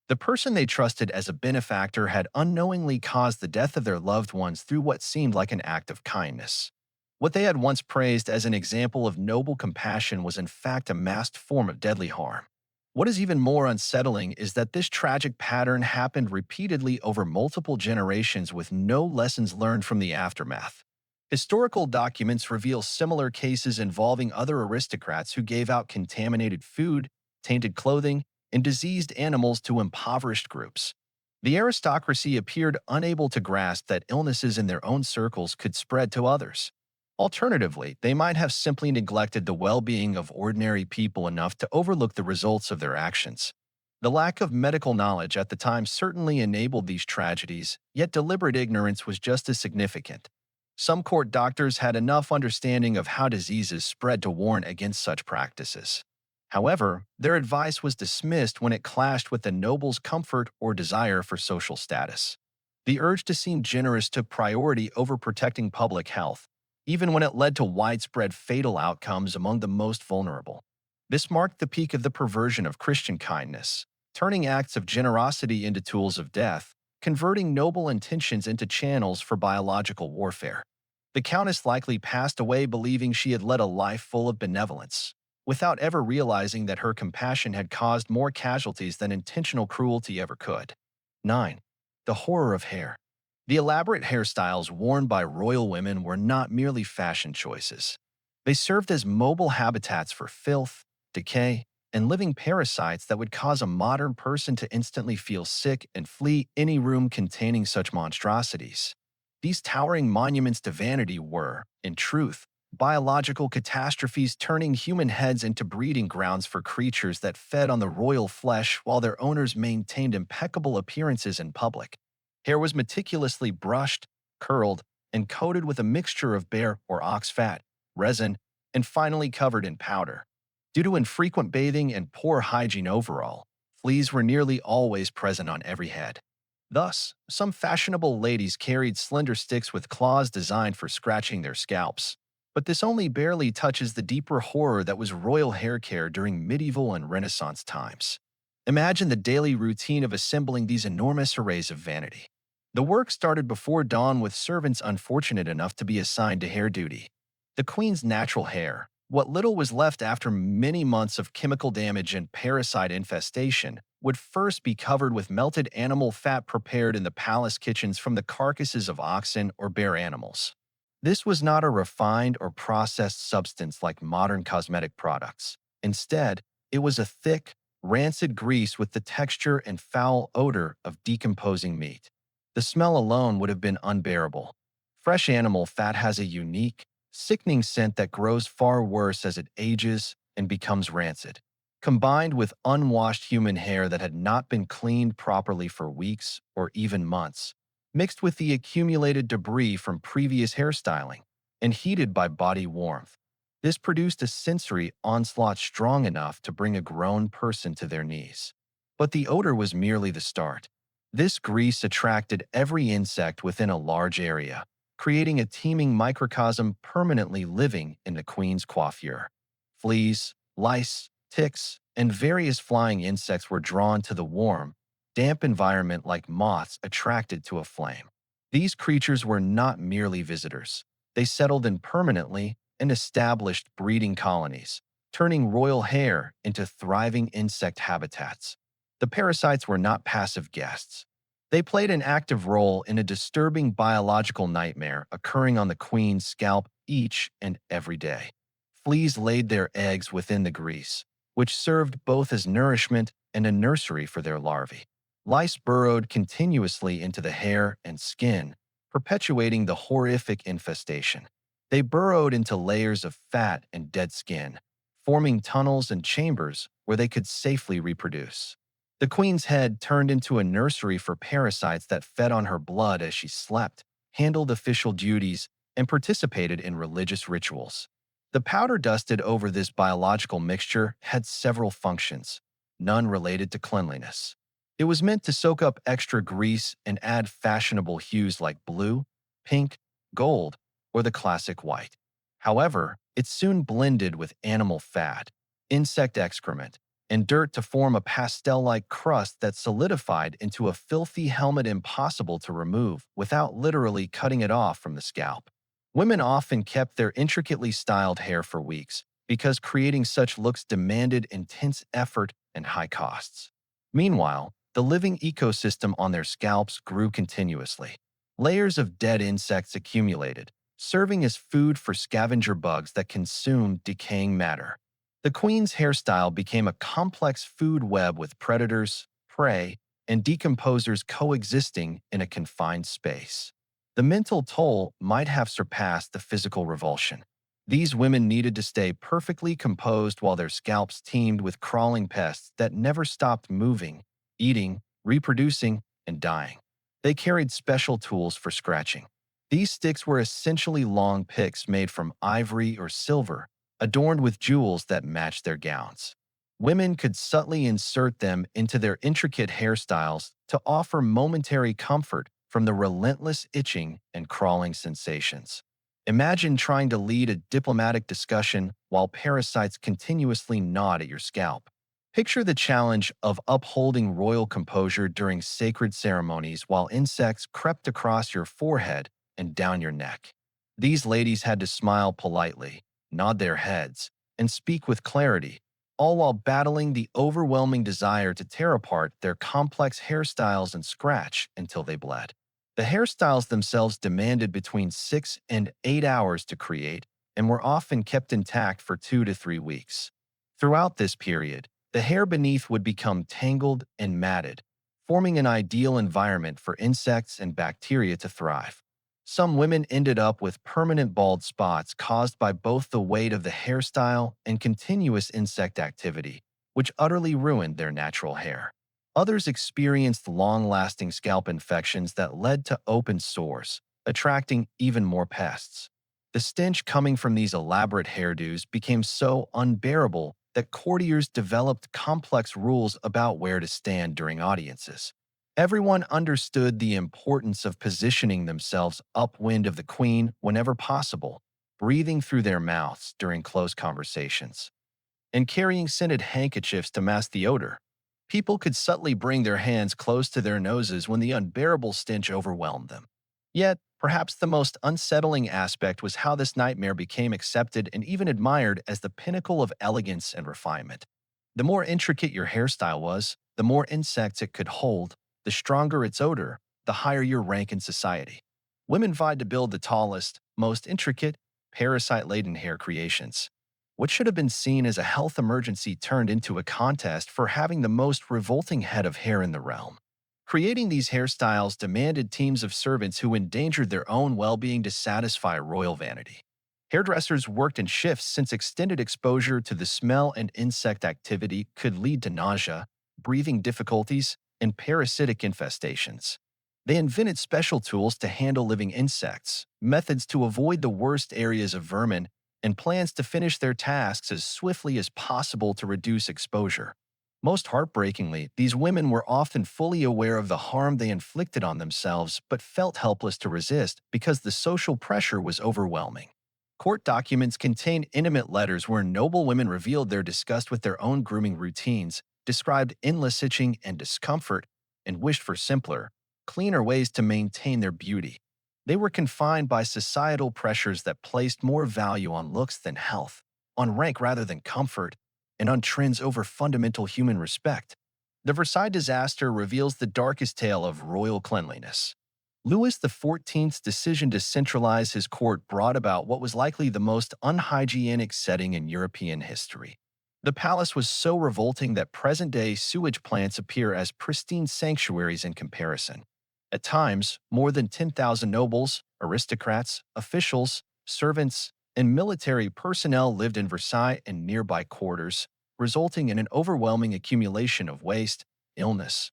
The person they trusted as a benefactor had unknowingly caused the death of their loved ones through what seemed like an act of kindness. What they had once praised as an example of noble compassion was in fact a masked form of deadly harm. What is even more unsettling is that this tragic pattern happened repeatedly over multiple generations with no lessons learned from the aftermath. Historical documents reveal similar cases involving other aristocrats who gave out contaminated food, tainted clothing, and diseased animals to impoverished groups. The aristocracy appeared unable to grasp that illnesses in their own circles could spread to others. Alternatively, they might have simply neglected the well-being of ordinary people enough to overlook the results of their actions. The lack of medical knowledge at the time certainly enabled these tragedies, yet deliberate ignorance was just as significant. Some court doctors had enough understanding of how diseases spread to warn against such practices. However, their advice was dismissed when it clashed with the noble's comfort or desire for social status. The urge to seem generous took priority over protecting public health, even when it led to widespread fatal outcomes among the most vulnerable. This marked the peak of the perversion of Christian kindness, turning acts of generosity into tools of death, converting noble intentions into channels for biological warfare. The Countess likely passed away believing she had led a life full of benevolence, without ever realizing that her compassion had caused more casualties than intentional cruelty ever could. 9. The horror of hair. The elaborate hairstyles worn by royal women were not merely fashion choices. They served as mobile habitats for filth, decay, and living parasites that would cause a modern person to instantly feel sick and flee any room containing such monstrosities. These towering monuments to vanity were, in truth, biological catastrophes turning human heads into breeding grounds for creatures that fed on the royal flesh while their owners maintained impeccable appearances in public. Hair was meticulously brushed, curled, and coated with a mixture of bear or ox fat, resin, and finally covered in powder. Due to infrequent bathing and poor hygiene overall, fleas were nearly always present on every head. Thus, some fashionable ladies carried slender sticks with claws designed for scratching their scalps. But this only barely touches the deeper horror that was royal hair care during medieval and Renaissance times. Imagine the daily routine of assembling these enormous arrays of vanity. The work started before dawn with servants unfortunate enough to be assigned to hair duty. The queen's natural hair, what little was left after many months of chemical damage and parasite infestation, would first be covered with melted animal fat prepared in the palace kitchens from the carcasses of oxen or bear animals. This was not a refined or processed substance like modern cosmetic products. Instead, it was a thick, rancid grease with the texture and foul odor of decomposing meat. The smell alone would have been unbearable. Fresh animal fat has a unique, sickening scent that grows far worse as it ages and becomes rancid. Combined with unwashed human hair that had not been cleaned properly for weeks or even months, mixed with the accumulated debris from previous hairstyling, and heated by body warmth, this produced a sensory onslaught strong enough to bring a grown person to their knees. But the odor was merely the start. This grease attracted every insect within a large area, creating a teeming microcosm permanently living in the queen's coiffure. Fleas, lice, ticks, and various flying insects were drawn to the warm, damp environment like moths attracted to a flame. These creatures were not merely visitors. They settled in permanently and established breeding colonies, turning royal hair into thriving insect habitats. The parasites were not passive guests. They played an active role in a disturbing biological nightmare occurring on the queen's scalp each and every day. Fleas laid their eggs within the grease, which served both as nourishment and a nursery for their larvae. Lice burrowed continuously into the hair and skin, perpetuating the horrific infestation. They burrowed into layers of fat and dead skin, forming tunnels and chambers where they could safely reproduce. The queen's head turned into a nursery for parasites that fed on her blood as she slept, handled official duties, and participated in religious rituals. The powder dusted over this biological mixture had several functions, none related to cleanliness. It was meant to soak up extra grease and add fashionable hues like blue, pink, gold, or the classic white. However, it soon blended with animal fat, insect excrement, and dirt to form a pastel-like crust that solidified into a filthy helmet impossible to remove without literally cutting it off from the scalp. Women often kept their intricately styled hair for weeks because creating such looks demanded intense effort and high costs. Meanwhile, the living ecosystem on their scalps grew continuously. Layers of dead insects accumulated, serving as food for scavenger bugs that consumed decaying matter. The queen's hairstyle became a complex food web with predators, prey, and decomposers coexisting in a confined space. The mental toll might have surpassed the physical revulsion. These women needed to stay perfectly composed while their scalps teemed with crawling pests that never stopped moving, eating, reproducing, and dying. They carried special tools for scratching. These sticks were essentially long picks made from ivory or silver, adorned with jewels that matched their gowns. Women could subtly insert them into their intricate hairstyles to offer momentary comfort from the relentless itching and crawling sensations. Imagine trying to lead a diplomatic discussion while parasites continuously gnawed at your scalp. Picture the challenge of upholding royal composure during sacred ceremonies while insects crept across your forehead and down your neck. These ladies had to smile politely, nod their heads, and speak with clarity, all while battling the overwhelming desire to tear apart their complex hairstyles and scratch until they bled. The hairstyles themselves demanded between 6 and 8 hours to create and were often kept intact for 2 to 3 weeks. Throughout this period, the hair beneath would become tangled and matted, forming an ideal environment for insects and bacteria to thrive. Some women ended up with permanent bald spots caused by both the weight of the hairstyle and continuous insect activity, which utterly ruined their natural hair. Others experienced long-lasting scalp infections that led to open sores, attracting even more pests. The stench coming from these elaborate hairdos became so unbearable that courtiers developed complex rules about where to stand during audiences. Everyone understood the importance of positioning themselves upwind of the queen whenever possible, breathing through their mouths during close conversations, and carrying scented handkerchiefs to mask the odor. People could subtly bring their hands close to their noses when the unbearable stench overwhelmed them. Yet, perhaps the most unsettling aspect was how this nightmare became accepted and even admired as the pinnacle of elegance and refinement. The more intricate your hairstyle was, the more insects it could hold, the stronger its odor, the higher your rank in society. Women vied to build the tallest, most intricate, parasite-laden hair creations. What should have been seen as a health emergency turned into a contest for having the most revolting head of hair in the realm. Creating these hairstyles demanded teams of servants who endangered their own well-being to satisfy royal vanity. Hairdressers worked in shifts since extended exposure to the smell and insect activity could lead to nausea, breathing difficulties, and parasitic infestations. They invented special tools to handle living insects, methods to avoid the worst areas of vermin, and plans to finish their tasks as swiftly as possible to reduce exposure. Most heartbreakingly, these women were often fully aware of the harm they inflicted on themselves but felt helpless to resist because the social pressure was overwhelming. Court documents contain intimate letters where noble women revealed their disgust with their own grooming routines, described endless itching and discomfort, and wished for simpler, cleaner ways to maintain their beauty. They were confined by societal pressures that placed more value on looks than health, on rank rather than comfort, and on trends over fundamental human respect. The Versailles disaster reveals the darkest tale of royal cleanliness. Louis XIV's decision to centralize his court brought about what was likely the most unhygienic setting in European history. The palace was so revolting that present-day sewage plants appear as pristine sanctuaries in comparison. At times, more than 10,000 nobles, aristocrats, officials, servants, and military personnel lived in Versailles and nearby quarters, resulting in an overwhelming accumulation of waste, illness,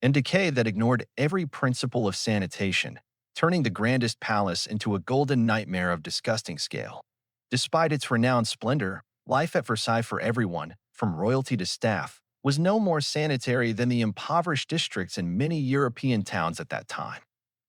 and decay that ignored every principle of sanitation, turning the grandest palace into a golden nightmare of disgusting scale. Despite its renowned splendor, life at Versailles for everyone, from royalty to staff, was no more sanitary than the impoverished districts in many European towns at that time.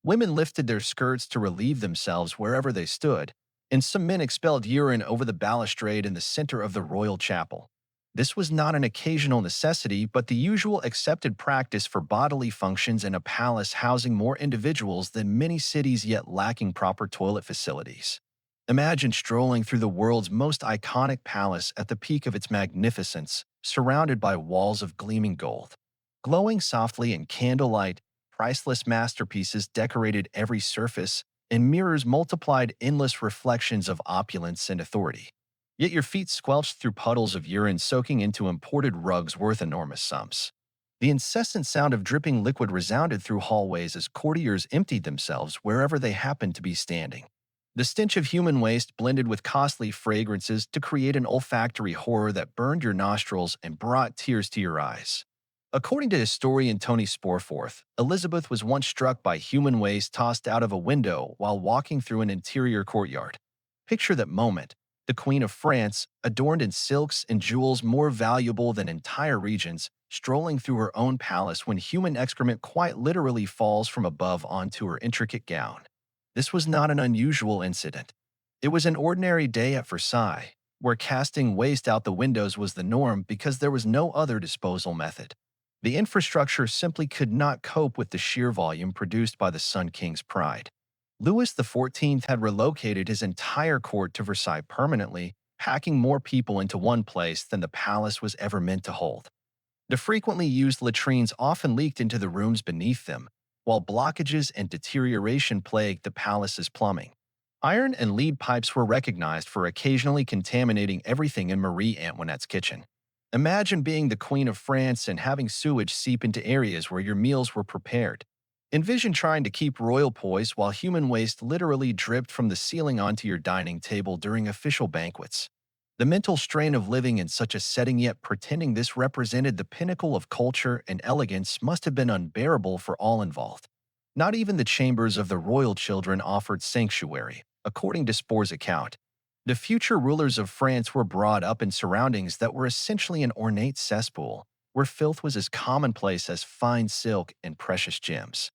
Women lifted their skirts to relieve themselves wherever they stood, and some men expelled urine over the balustrade in the center of the royal chapel. This was not an occasional necessity, but the usual accepted practice for bodily functions in a palace housing more individuals than many cities yet lacking proper toilet facilities. Imagine strolling through the world's most iconic palace at the peak of its magnificence, surrounded by walls of gleaming gold. Glowing softly in candlelight, priceless masterpieces decorated every surface, and mirrors multiplied endless reflections of opulence and authority. Yet your feet squelched through puddles of urine soaking into imported rugs worth enormous sums. The incessant sound of dripping liquid resounded through hallways as courtiers emptied themselves wherever they happened to be standing. The stench of human waste blended with costly fragrances to create an olfactory horror that burned your nostrils and brought tears to your eyes. According to historian Tony Sporforth, Elizabeth was once struck by human waste tossed out of a window while walking through an interior courtyard. Picture that moment. The Queen of France, adorned in silks and jewels more valuable than entire regions, strolling through her own palace when human excrement quite literally falls from above onto her intricate gown. This was not an unusual incident. It was an ordinary day at Versailles, where casting waste out the windows was the norm because there was no other disposal method. The infrastructure simply could not cope with the sheer volume produced by the Sun King's pride. Louis XIV had relocated his entire court to Versailles permanently, packing more people into one place than the palace was ever meant to hold. The frequently used latrines often leaked into the rooms beneath them, while blockages and deterioration plagued the palace's plumbing. Iron and lead pipes were recognized for occasionally contaminating everything in Marie Antoinette's kitchen. Imagine being the Queen of France and having sewage seep into areas where your meals were prepared. Envision trying to keep royal poise while human waste literally dripped from the ceiling onto your dining table during official banquets. The mental strain of living in such a setting yet pretending this represented the pinnacle of culture and elegance must have been unbearable for all involved. Not even the chambers of the royal children offered sanctuary, according to Spore's account. The future rulers of France were brought up in surroundings that were essentially an ornate cesspool, where filth was as commonplace as fine silk and precious gems.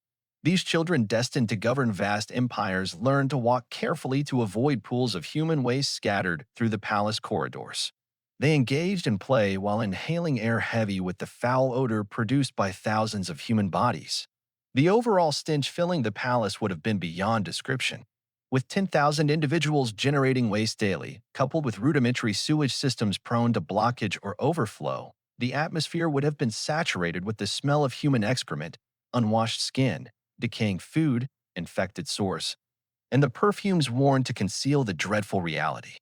These children destined to govern vast empires learned to walk carefully to avoid pools of human waste scattered through the palace corridors. They engaged in play while inhaling air heavy with the foul odor produced by thousands of human bodies. The overall stench filling the palace would have been beyond description. With 10,000 individuals generating waste daily, coupled with rudimentary sewage systems prone to blockage or overflow, the atmosphere would have been saturated with the smell of human excrement, unwashed skin, decaying food, infected sores, and the perfumes worn to conceal the dreadful reality.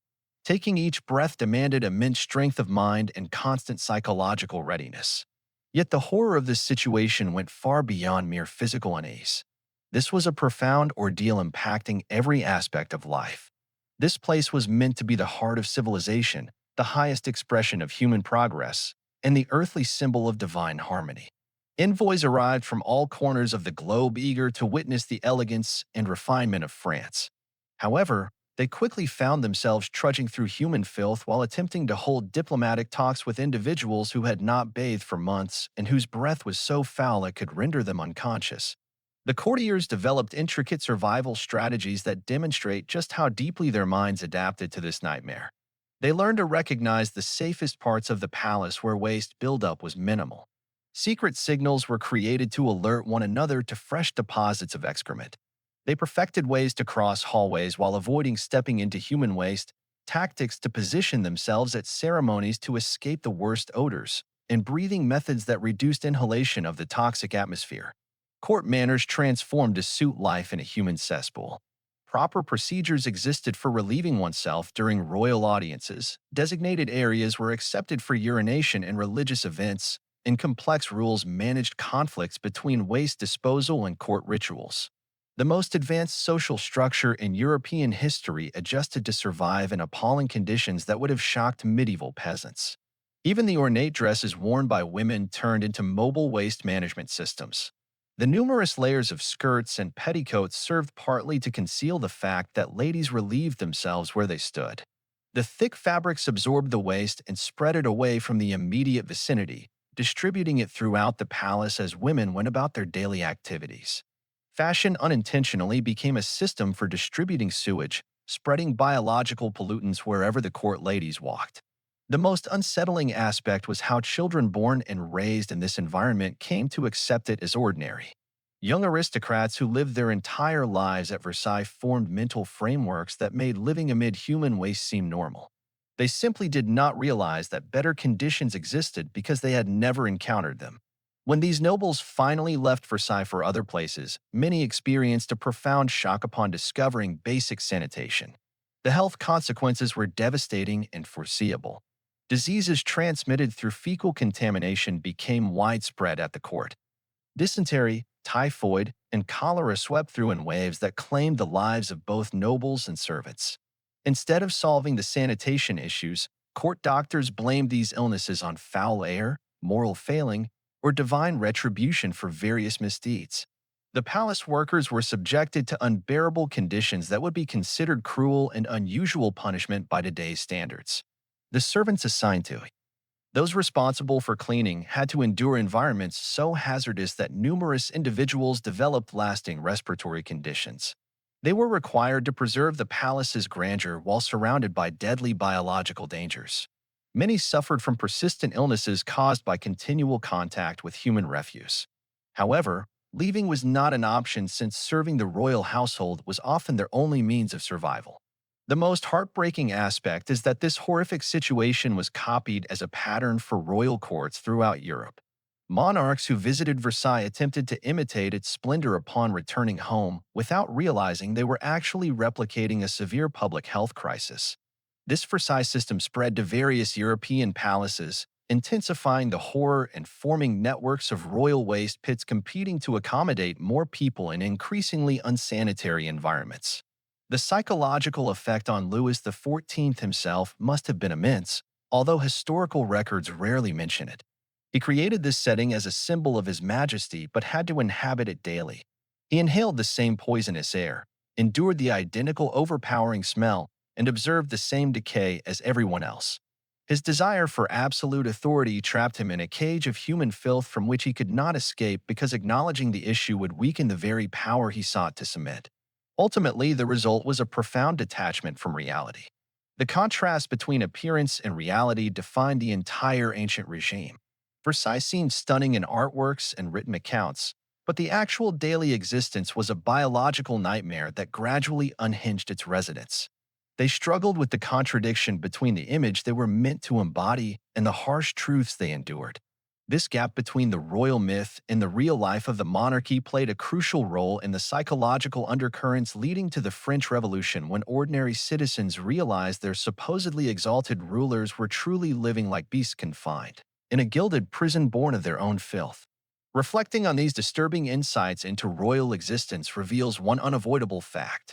Taking each breath demanded immense strength of mind and constant psychological readiness. Yet the horror of this situation went far beyond mere physical unease. This was a profound ordeal impacting every aspect of life. This place was meant to be the heart of civilization, the highest expression of human progress, and the earthly symbol of divine harmony. Envoys arrived from all corners of the globe eager to witness the elegance and refinement of France. However, they quickly found themselves trudging through human filth while attempting to hold diplomatic talks with individuals who had not bathed for months and whose breath was so foul it could render them unconscious. The courtiers developed intricate survival strategies that demonstrate just how deeply their minds adapted to this nightmare. They learned to recognize the safest parts of the palace where waste buildup was minimal. Secret signals were created to alert one another to fresh deposits of excrement. They perfected ways to cross hallways while avoiding stepping into human waste, tactics to position themselves at ceremonies to escape the worst odors, and breathing methods that reduced inhalation of the toxic atmosphere. Court manners transformed to suit life in a human cesspool. Proper procedures existed for relieving oneself during royal audiences. Designated areas were accepted for urination and religious events, and complex rules managed conflicts between waste disposal and court rituals. The most advanced social structure in European history adjusted to survive in appalling conditions that would have shocked medieval peasants. Even the ornate dresses worn by women turned into mobile waste management systems. The numerous layers of skirts and petticoats served partly to conceal the fact that ladies relieved themselves where they stood. The thick fabrics absorbed the waste and spread it away from the immediate vicinity, distributing it throughout the palace as women went about their daily activities. Fashion unintentionally became a system for distributing sewage, spreading biological pollutants wherever the court ladies walked. The most unsettling aspect was how children born and raised in this environment came to accept it as ordinary. Young aristocrats who lived their entire lives at Versailles formed mental frameworks that made living amid human waste seem normal. They simply did not realize that better conditions existed because they had never encountered them. When these nobles finally left Versailles for other places, many experienced a profound shock upon discovering basic sanitation. The health consequences were devastating and foreseeable. Diseases transmitted through fecal contamination became widespread at the court. Dysentery, typhoid, and cholera swept through in waves that claimed the lives of both nobles and servants. Instead of solving the sanitation issues, court doctors blamed these illnesses on foul air, moral failing, or divine retribution for various misdeeds. The palace workers were subjected to unbearable conditions that would be considered cruel and unusual punishment by today's standards. The servants assigned to those responsible for cleaning had to endure environments so hazardous that numerous individuals developed lasting respiratory conditions. They were required to preserve the palace's grandeur while surrounded by deadly biological dangers. Many suffered from persistent illnesses caused by continual contact with human refuse. However, leaving was not an option since serving the royal household was often their only means of survival. The most heartbreaking aspect is that this horrific situation was copied as a pattern for royal courts throughout Europe. Monarchs who visited Versailles attempted to imitate its splendor upon returning home without realizing they were actually replicating a severe public health crisis. This Versailles system spread to various European palaces, intensifying the horror and forming networks of royal waste pits competing to accommodate more people in increasingly unsanitary environments. The psychological effect on Louis XIV himself must have been immense, although historical records rarely mention it. He created this setting as a symbol of his majesty but had to inhabit it daily. He inhaled the same poisonous air, endured the identical overpowering smell, and observed the same decay as everyone else. His desire for absolute authority trapped him in a cage of human filth from which he could not escape because acknowledging the issue would weaken the very power he sought to cement. Ultimately, the result was a profound detachment from reality. The contrast between appearance and reality defined the entire ancient regime. Versailles seemed stunning in artworks and written accounts, but the actual daily existence was a biological nightmare that gradually unhinged its residents. They struggled with the contradiction between the image they were meant to embody and the harsh truths they endured. This gap between the royal myth and the real life of the monarchy played a crucial role in the psychological undercurrents leading to the French Revolution when ordinary citizens realized their supposedly exalted rulers were truly living like beasts confined in a gilded prison born of their own filth. Reflecting on these disturbing insights into royal existence reveals one unavoidable fact.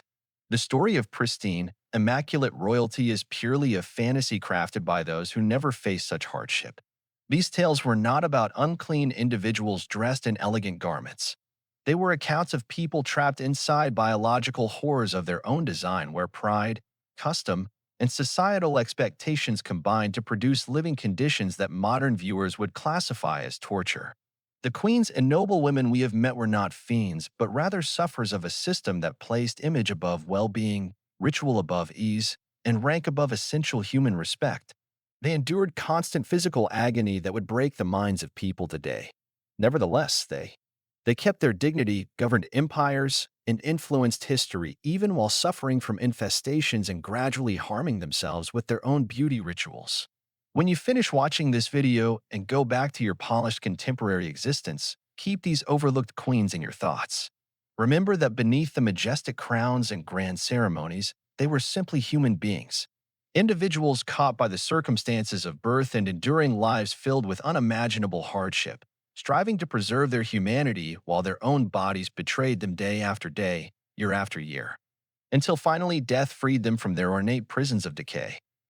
The story of pristine, immaculate royalty is purely a fantasy crafted by those who never faced such hardship. These tales were not about unclean individuals dressed in elegant garments. They were accounts of people trapped inside biological horrors of their own design where pride, custom, and societal expectations combined to produce living conditions that modern viewers would classify as torture. The queens and noble women we have met were not fiends, but rather sufferers of a system that placed image above well-being, ritual above ease, and rank above essential human respect. They endured constant physical agony that would break the minds of people today. Nevertheless, they kept their dignity, governed empires, and influenced history even while suffering from infestations and gradually harming themselves with their own beauty rituals. When you finish watching this video and go back to your polished contemporary existence, keep these overlooked queens in your thoughts. Remember that beneath the majestic crowns and grand ceremonies, they were simply human beings. Individuals caught by the circumstances of birth and enduring lives filled with unimaginable hardship, striving to preserve their humanity while their own bodies betrayed them day after day, year after year, until finally death freed them from their ornate prisons of decay.